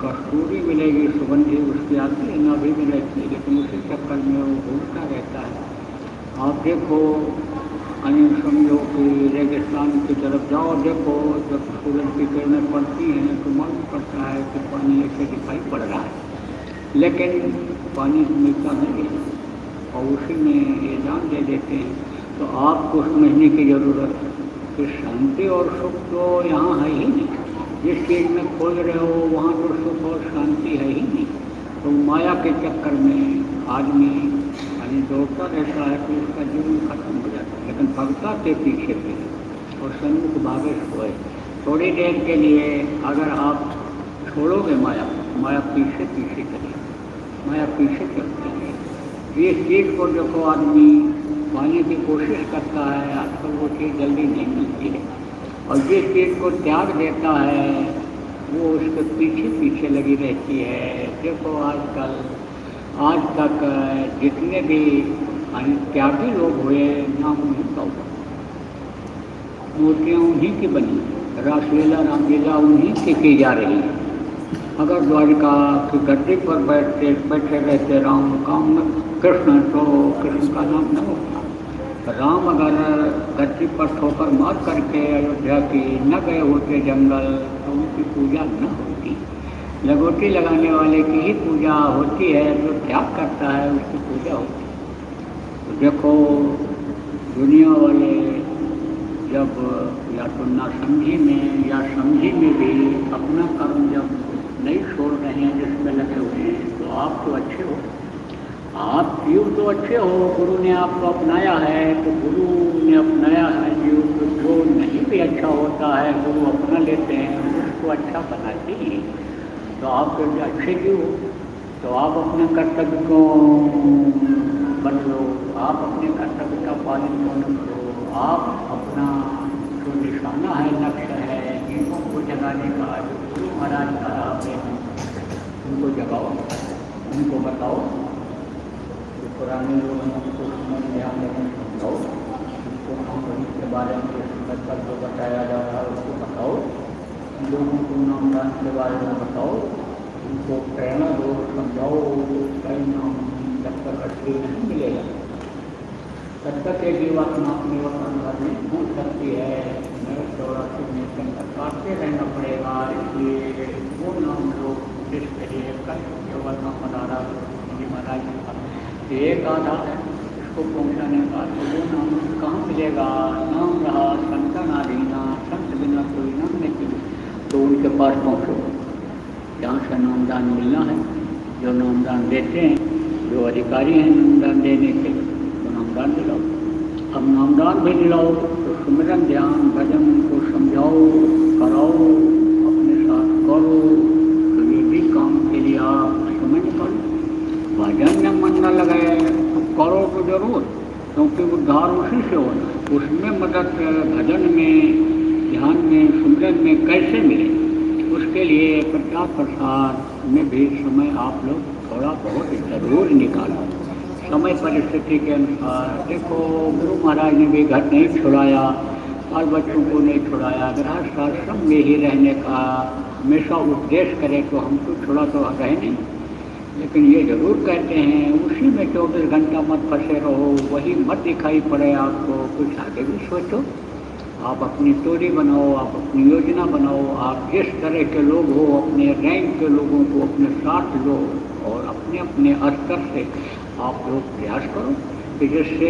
कस्तूरी मिलेगी, सुगंधी उसकी आती है, नाभि में रहती है, लेकिन उसी चक्कर में वो घूमता रहता है। आप देखो समझो कि रेगिस्तान की तरफ जाओ, देखो जब सूरज की किरणें पड़ती हैं तो मालूम पड़ता है कि पानी ऐसे दिखाई पड़ रहा है, लेकिन पानी मिलता नहीं है और उसी में ये जान दे देते हैं। तो आपको समझने की ज़रूरत है कि शांति और सुख तो यहाँ है ही नहीं। जिस चीज़ में खोज रहे हो वहाँ तो सुख और शांति है ही नहीं। तो माया के चक्कर में आदमी दौड़ता रहता है तो उसका जीवन खत्म हो जाता है। लेकिन भगता के पीछे पे और सन्मुख भागे सोए, थोड़ी देर के लिए अगर आप छोड़ोगे माया, माया पीछे पीछे चलेगी, माया पीछे चलती है। जिस चीज़ को देखो आदमी पाने की कोशिश करता है, आजकल वो चीज़ जल्दी नहीं मिलती है, और जिस चीज़ को त्याग देता है वो उसके पीछे पीछे लगी रहती है। देखो आजकल आज तक जितने भी त्यागी लोग हुए नाम उन्हीं का हुआ, मूर्तियाँ उन्हीं की बनी, रासलीला रामलीला उन्हीं की जा रही है। अगर द्वारिका की गद्दी पर बैठे रहते राम काम कृष्ण, तो कृष्ण का नाम न होता। राम अगर गद्दी पर ठोकर मार करके अयोध्या की न गए होते जंगल, तो उनकी पूजा न होती। लगोटी लगाने वाले की ही पूजा होती है, जो त्याग करता है उसकी पूजा होती है। तो देखो दुनिया वाले जब या तो ना समझी में या समझी में भी अपना कर्म जब नहीं छोड़ रहे हैं, जिसमें लगे हुए हैं, तो आप तो अच्छे हो, आप जीव तो अच्छे हो। गुरु ने आपको अपनाया है तो गुरु ने अपनाया है जीव को। जो नहीं भी अच्छा होता है गुरु अपना लेते हैं, उसको अच्छा बनाते ही। तो आप जो अच्छे जीव हो तो आप अपने कर्तव्य को बदलो, आप अपने कर्तव्य का पालन करो। आप अपना जो निशाना है, लक्ष्य है, जीवों को जगाने का, जो गुरु महाराज का राह है, उनको जगाओ, उनको बताओ। जो पुराने लोग हैं उनको समझ ध्यान रखें, समझाओ उनको। हम के बारे में जो बताया जा रहा है उसको बताओ, लोगों को नामदान के बारे में बताओ, उनको प्रेरणा दो, समझाओ। कई नाम जब तक असली नहीं मिलेगा तब तक ये जीवात्मा अपने वतन घर में भूल सकती है। नए 84 में संकट काटते रहना पड़ेगा। इसलिए वो नाम लोग जिसके लिए कल केवल नाम मदारा महाराज का एक आधार है इसको पहुँचाने का, तो वो नाम कहाँ मिलेगा? नाम रहा संतन आधीना, संत बिना कोई नाम नहीं, तो उनके पास पहुँचो जहाँ से नामदान मिलना है। जो नामदान देते हैं, जो अधिकारी हैं नामदान देने के, तो नामदान दिलाओ। अब नामदान भी दिलाओ तो सुमिरन ध्यान भजन को समझाओ, कराओ, अपने साथ करो। तो ये भी काम के लिए आप समय निकालो। भजन में मन न लगे तो करो तो जरूर, क्योंकि उद्धार उसी से होना है। उसमें मदद भजन में, ध्यान में, सुमिरन में कैसे मिले, उसके लिए प्रचार प्रसार में भी समय आप लोग थोड़ा बहुत जरूर निकालो, समय परिस्थिति के अनुसार। देखो गुरु महाराज ने भी घर नहीं छुड़ाया और बच्चों को नहीं छुड़ाया। गृहस्थ आश्रम में ही रहने का हमेशा उपदेश करें तो हम तो छुड़ा तो रहे नहीं, लेकिन ये जरूर कहते हैं उसी में 24 घंटा मत फंसे रहो, वही मत दिखाई पड़े आपको। कुछ आगे भी सोचो, आप अपनी स्टोरी बनाओ, आप अपनी योजना बनाओ। आप जिस तरह के लोग हो अपने रैंक के लोगों को अपने साथ लो और अपने अपने स्तर से आप लोग प्रयास करो कि जिससे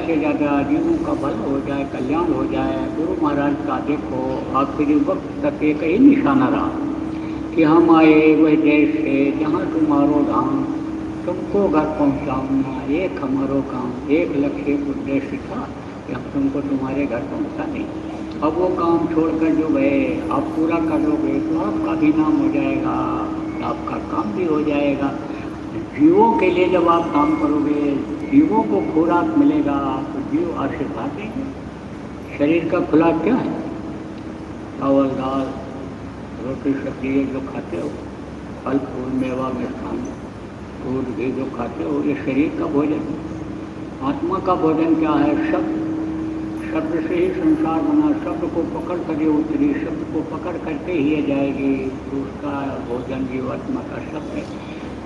से ज़्यादा जीवों का भला हो जाए, कल्याण हो जाए। गुरु महाराज का देखो आखिरी वक्त तक एक ही निशाना रहा कि हम आए वह देश से जहाँ तुम्हारो धाम, तुमको घर पहुँचाऊँगा। एक हमारो काम, एक लक्ष्य, एक उद्देश्य था कि हम तुमको तुम्हारे घर पहुँचा नहीं। अब वो काम छोड़कर जो गए आप पूरा करोगे तो आपका भी नाम हो जाएगा, आपका काम भी हो जाएगा। जीवों के लिए जब आप काम करोगे, जीवों को खुराक मिलेगा तो जीव आशीर्वाद देंगे। शरीर का खुराक क्या है? चावल दाल रोटी सब्जी ये जो खाते हो, फल फूल मेवा मिष्ठान दूध घी जो खाते हो, ये शरीर का भोजन है। आत्मा का भोजन क्या है? शब्द। शब्द से ही संसार बना, शब्द को पकड़ कर ये उतरी, शब्द को पकड़ करके ही ये जाएगी, तो उसका भोजन जीवात्मा का शब्द है।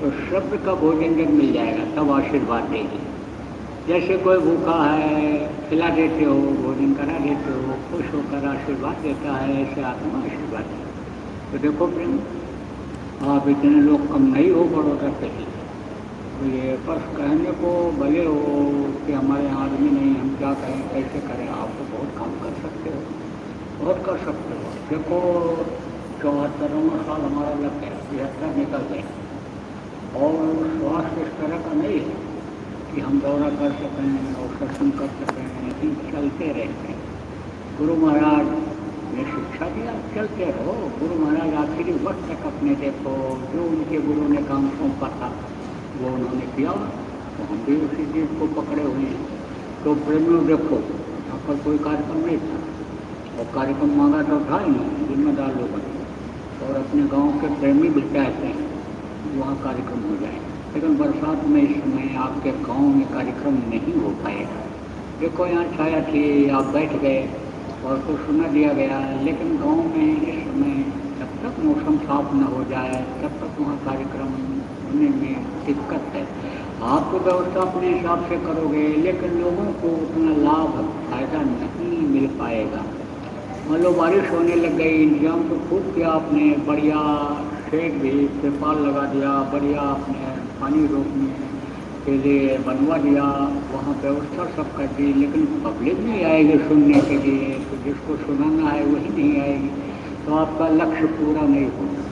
तो शब्द का भोजन जब मिल जाएगा तब आशीर्वाद देगी। जैसे कोई भूखा है, खिला देते हो, भोजन करा देते हो, खुश होकर आशीर्वाद देता है, ऐसे आत्मा आशीर्वाद देता है। तो देखो प्रेम, आप इतने लोग कम नहीं हो बड़ोदरा कहीं, तो ये बस कहने को भले हो कि हमारे यहाँ आदमी नहीं, हम क्या करें कैसे करें, आप तो बहुत काम कर सकते हो, बहुत कर सकते हो। देखो 74वां साल हमारा लग गया, 73 निकल गए, और स्वास्थ्य इस तरह का नहीं है कि हम दौरा कर सकें और सत्संग कर सकें, लेकिन चलते रहते हैं। गुरु महाराज ने शिक्षा दिया, चलते रहो। गुरु महाराज आखिरी वक्त तक अपने देखो, जो उनके गुरु ने काम सौंपा था वो उन्होंने किया, तो हम भी उसी चीज़ को पकड़े हुए हैं। तो प्रेमियों देखो, यहाँ पर कोई कार्यक्रम नहीं था, और कार्यक्रम मांगा तो था ही नहीं, जिम्मेदार लोगों ने, और अपने गांव के प्रेमी भी चाहते हैं वहाँ कार्यक्रम हो जाए, लेकिन बरसात में इस समय आपके गांव में कार्यक्रम नहीं हो पाएगा। देखो यहाँ छाया थी, आप बैठ गए और कुछ सुना दिया गया, लेकिन गांव में इस समय जब तक मौसम साफ न हो जाए तब तक वहाँ कार्यक्रम होने में दिक्कत है। आप तो व्यवस्था अपने हिसाब से करोगे, लेकिन लोगों को उतना लाभ फायदा नहीं मिल पाएगा। मान लो बारिश होने लग गई, इंतजाम तो खूब किया आपने, बढ़िया शेड भी तिरपाल लगा दिया, बढ़िया आपने पानी रोकने के लिए बनवा दिया, वहाँ व्यवस्था सब कर दी, लेकिन पब्लिक नहीं आएगी सुनने के लिए, तो जिसको सुनाना है वही नहीं आएगी, तो आपका लक्ष्य पूरा नहीं होगा।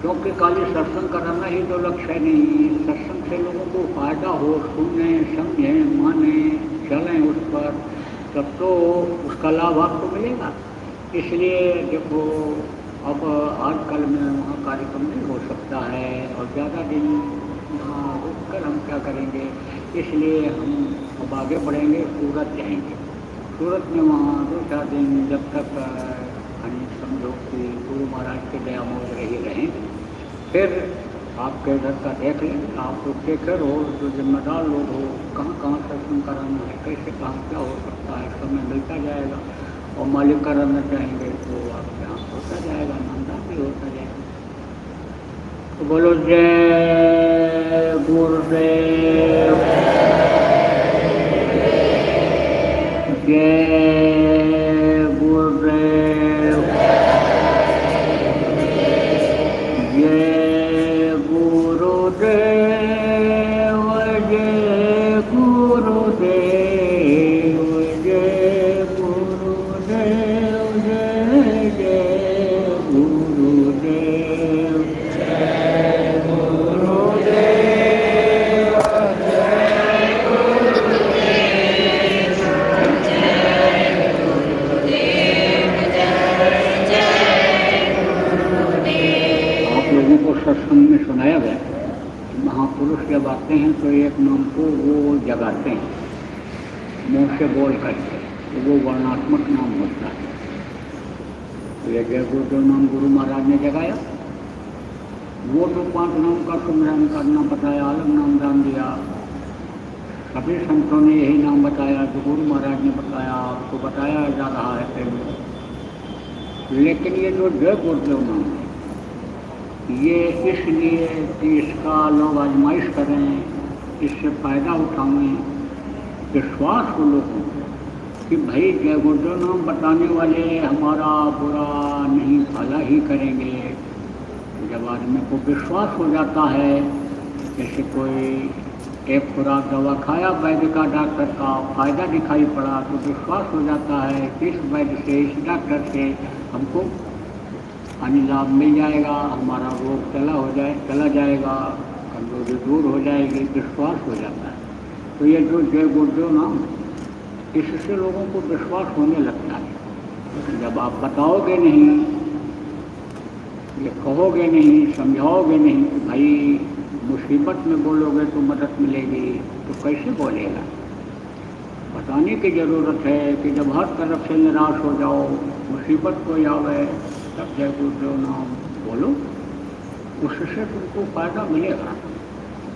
क्योंकि खाली सत्संग कराना ही तो लक्ष्य नहीं, सत्संग से लोगों को फायदा हो, सुनें समझें मानें चलें उस पर, तब तो उसका लाभ आपको मिलेगा। इसलिए देखो, अब आजकल में वहाँ कार्यक्रम नहीं हो सकता है, और ज़्यादा दिन वहाँ रुक कर हम क्या करेंगे, इसलिए हम अब आगे बढ़ेंगे, सूरत जाएंगे। सूरत में वहाँ 2-4 दिन जब तक समझो कि गुरु महाराज के दया मोद रही रहें, फिर आपके घर का देख लें, आप लोग देखे रहो, जो जिम्मेदार लोग हो, कहाँ कहाँ सत्संग कराना है, कैसे कहाँ क्या हो सकता है, समय मिलता जाएगा, और मालिक कराना चाहेंगे तो आपके यहाँ होता जाएगा, नामदान भी होता जाएगा। तो बोलो जय गुरुदेव, जय गुरुदेव, जय गुरुदेव, जय गुरुदेव, जय गुरुदेव, जय जय गुरुदेव, जय गुरुदेव, जय गुरुदेव। आप लोगों को सत्संग में सुनाया गया, महापुरुष जब आते हैं तो एक नाम को वो जगाते हैं, मुँह से बोल करके, तो वो वर्णात्मक नाम होता है। तो ये जय गुरुदेव नाम गुरु महाराज ने जगाया, वो तो 5 नाम का सुमरन करना बताया, अलग नाम दान दिया, सभी संतों ने यही नाम बताया जो गुरु महाराज ने बताया, आपको बताया जा रहा है पहले। लेकिन ये जो जय गुरुदेव नाम है, ये इसलिए कि इसका लोग आजमाइश करें, इससे फ़ायदा उठाएं, विश्वास हो लोगों को कि भाई जय गुरुदेव नाम बताने वाले हमारा बुरा नहीं भला ही करेंगे। जब आदमी को विश्वास हो जाता है, जैसे कोई एक खुराक दवा खाया वैद्य का डॉक्टर का, फायदा दिखाई पड़ा, तो विश्वास हो जाता है कि इस वैद्य से इस डॉक्टर से हमको हानि लाभ मिल जाएगा, हमारा रोग चला जाएगा, कमजोरी दूर हो जाएगी, विश्वास हो जाता है। तो ये जो जय गुरुदेव नाम, इससे लोगों को विश्वास होने लगता है। जब आप बताओगे नहीं, ये कहोगे नहीं, समझाओगे नहीं कि भाई मुसीबत में बोलोगे तो मदद मिलेगी, तो कैसे बोलेगा? बताने की ज़रूरत है कि जब हर तरफ से निराश हो जाओ, मुसीबत कोई आवे, तब जय गुरुदेव नाम बोलो। उससे तुमको फायदा मिलेगा,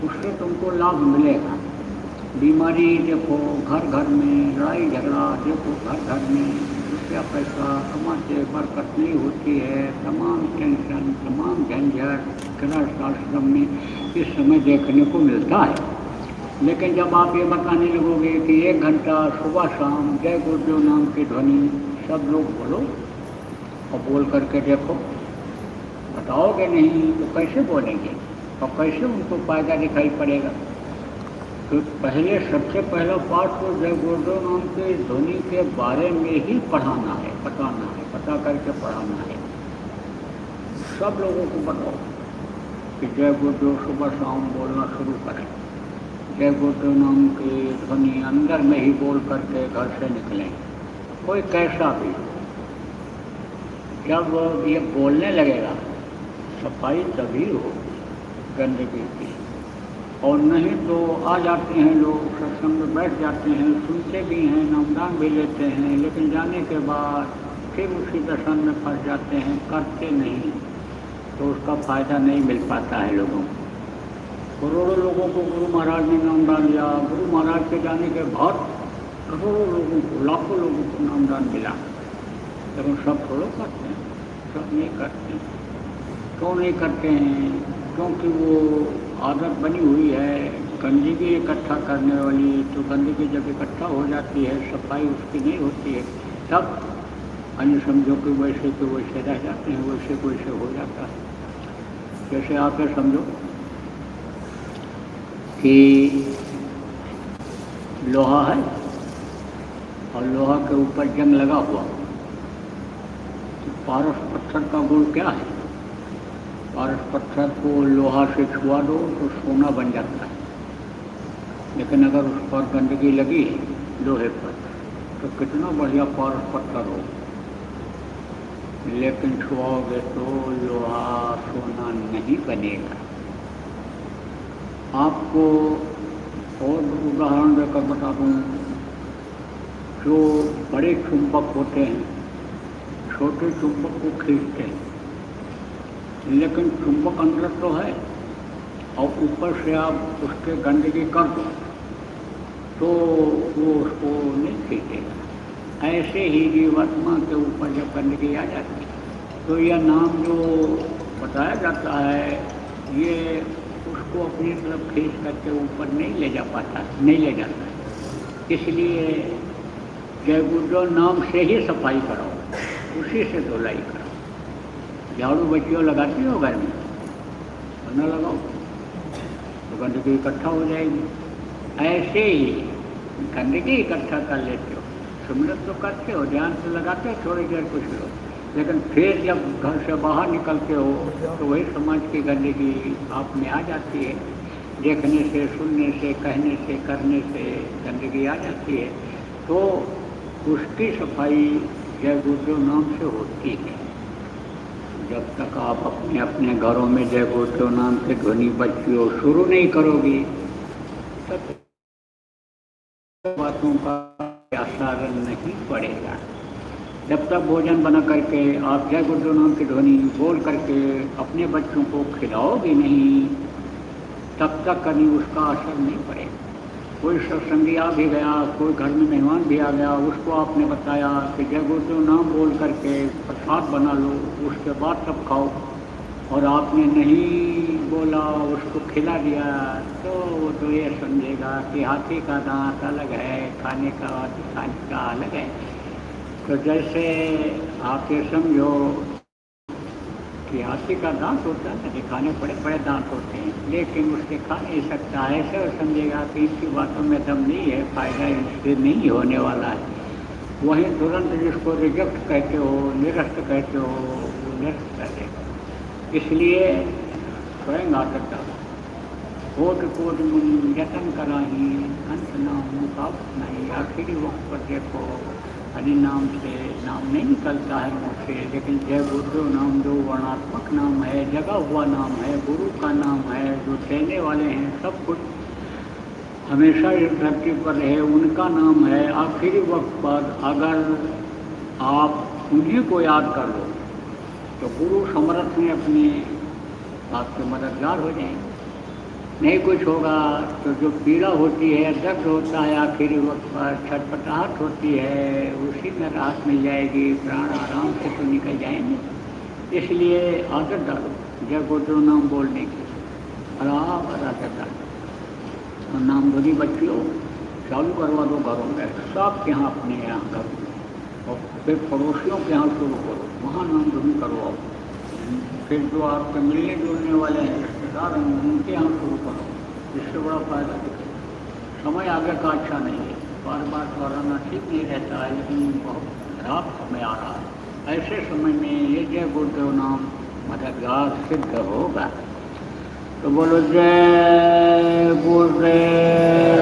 उससे तुमको लाभ मिलेगा। बीमारी देखो घर घर में, लड़ाई झगड़ा देखो घर घर में, रुपया पैसा कमाते बरकत नहीं होती है, तमाम टेंशन तमाम झंझट गृहस्थ आश्रम में इस समय देखने को मिलता है। लेकिन जब आप ये बताने लगोगे कि 1 घंटा सुबह शाम जय गुरुदेव नाम की ध्वनि सब लोग बोलो और बोल करके देखो, बताओगे नहीं तो कैसे बोलेंगे और कैसे उनको फायदा दिखाई पड़ेगा। तो पहले सबसे पहला पाठ तो जय गुरुदेव नाम के ध्वनि के बारे में ही पढ़ाना है, बताना है, पता करके पढ़ाना है। सब लोगों को बताओ कि जय गुरुदेव सुबह शाम बोलना शुरू करें। जय गुरुदेव नाम की ध्वनि अंदर में ही बोल करके घर से निकलें, कोई कैसा भी। जब ये बोलने लगेगा सफाई तभी हो गंदगी की, और नहीं तो आ जाते हैं लोग सत्संग में बैठ जाते हैं, सुनते भी हैं, नामदान भी लेते हैं, लेकिन जाने के बाद फिर उसी दशा में फंस जाते हैं, करते नहीं, तो उसका फायदा नहीं मिल पाता है लोगों को। करोड़ों लोगों को गुरु महाराज ने नामदान दिया, गुरु महाराज के जाने के बाद करोड़ों लोगों को, लाखों लोगों को नामदान मिला, लेकिन सब थोड़ा करते हैं, सब नहीं करते हैं। क्यों नहीं करते हैं? क्योंकि वो आदत बनी हुई है गंदगी इकट्ठा करने वाली, तो गंदगी जब इकट्ठा हो जाती है सफाई उसकी नहीं होती है, तब अन्य समझो कि वैसे के वैसे रह जाते हैं, वैसे को वैसे हो जाता है। जैसे आप ये समझो कि लोहा है और लोहा के ऊपर जंग लगा हुआ, तो पारस पत्थर का गुण क्या है? पारस पत्थर को लोहा से छुआ दो तो सोना बन जाता है, लेकिन अगर उस पर गंदगी लगी लोहे पर तो कितना बढ़िया पारस पत्थर हो, लेकिन छुआओगे तो लोहा सोना नहीं बनेगा। आपको और उदाहरण देकर बता दूँ, जो बड़े चुंबक होते हैं छोटे चुंबक को खींचते हैं, लेकिन चुंबक अंदर तो है और ऊपर से आप उसके गंदगी कर दो तो वो उसको नहीं खींचेगा। ऐसे ही जीवात्मा के ऊपर जब गंदगी आ जाती है तो यह नाम जो बताया जाता है ये उसको अपनी तरफ खींच करके ऊपर नहीं ले जा पाता, नहीं ले जाता। इसलिए जय गुरुदेव नाम से ही सफाई कराओ, उसी से धुलाई कराओ। झाड़ू बच्चियों लगाती हो घर में, न लगाओ तो गंदगी इकट्ठा हो जाएगी। ऐसे ही गंदगी इकट्ठा कर लेते हो, सुमिरन तो करते हो, ध्यान से लगाते हो थोड़ी देर कुछ लोग, लेकिन फिर जब घर से बाहर निकलते हो तो वही समाज की गंदगी आप में आ जाती है। देखने से, सुनने से, कहने से, करने से गंदगी आ जाती है, तो उसकी सफाई जय गुरुदेव नाम से होती है। जब तक आप अपने अपने घरों में जय गुरुदेव नाम की ध्वनि बच्चियों शुरू नहीं करोगी तब बातों का असर नहीं पड़ेगा। जब तक भोजन बना करके आप जय गुरुदेव नाम की ध्वनि बोल करके अपने बच्चों को खिलाओगे नहीं, तब तक कभी उसका असर नहीं पड़ेगा। कोई सत्संगी आ भी गया, कोई घर में मेहमान भी आ गया, उसको आपने बताया कि जय गुरुदेव नाम बोल करके प्रसाद बना लो, उसके बाद तब खाओ, और आपने नहीं बोला, उसको खिला दिया, तो वो तो ये समझेगा कि हाथी का दांत अलग है, खाने का अलग है। तो जैसे आप ये समझो कि हाथी का दांत होता है, दिखाने बड़े बड़े दांत होते हैं, लेकिन उससे खा नहीं सकता। ऐसे वो समझेगा कि इनकी बातों में दम नहीं है, फायदा इससे नहीं होने वाला है। वहीं तुरंत जिसको रिजेक्ट कहते हो, निरस्त कहते हो, वो निरस्त कर देगा। इसलिए स्वयं आदत डालो, कोट कोट यतन कराही, अंत नाम मुकाबत नहीं। आखिरी वक्त पर देखो हरि नाम से नाम नहीं निकलता है मुँह से, लेकिन जय गुरुदेव नाम जो वर्णात्मक नाम है, जगा हुआ नाम है, गुरु का नाम है, जो देने वाले हैं सब कुछ हमेशा इस धरती पर रहे, उनका नाम है। आखिरी वक्त पर अगर आप उन्हीं को याद कर लो तो गुरु समर्थ में अपने आपके मददगार हो जाएंगे। नहीं कुछ होगा तो जो पीड़ा होती है, दर्द होता है, आखिरी वक्त पर छटपटाहट होती है, उसी में राहत मिल जाएगी, प्राण आराम से तो निकल जाएंगे। इसलिए आदत डालो जय गुरुदेव नाम बोलने की, बराबर आदत डालो। और नाम धुनी बच्चियों चालू करवा दो घरों में, सबके यहाँ अपने यहाँ करो, और फिर पड़ोसियों के यहाँ शुरू करो, वहाँ नाम धुनी करवाओ। फिर जो आपके मिलने जुलने वाले हैं, रिश्तेदार हैं, उनके यहाँ शुरू करो, इससे बड़ा फायदा दिखेगा। समय आगे का अच्छा नहीं है, बार बार दोहराना ठीक नहीं रहता है, लेकिन बहुत खराब समय आ रहा है। ऐसे समय में ये जय गुरुदेव नाम मददगार सिद्ध होगा। तो बोलो जय गुरुदेव।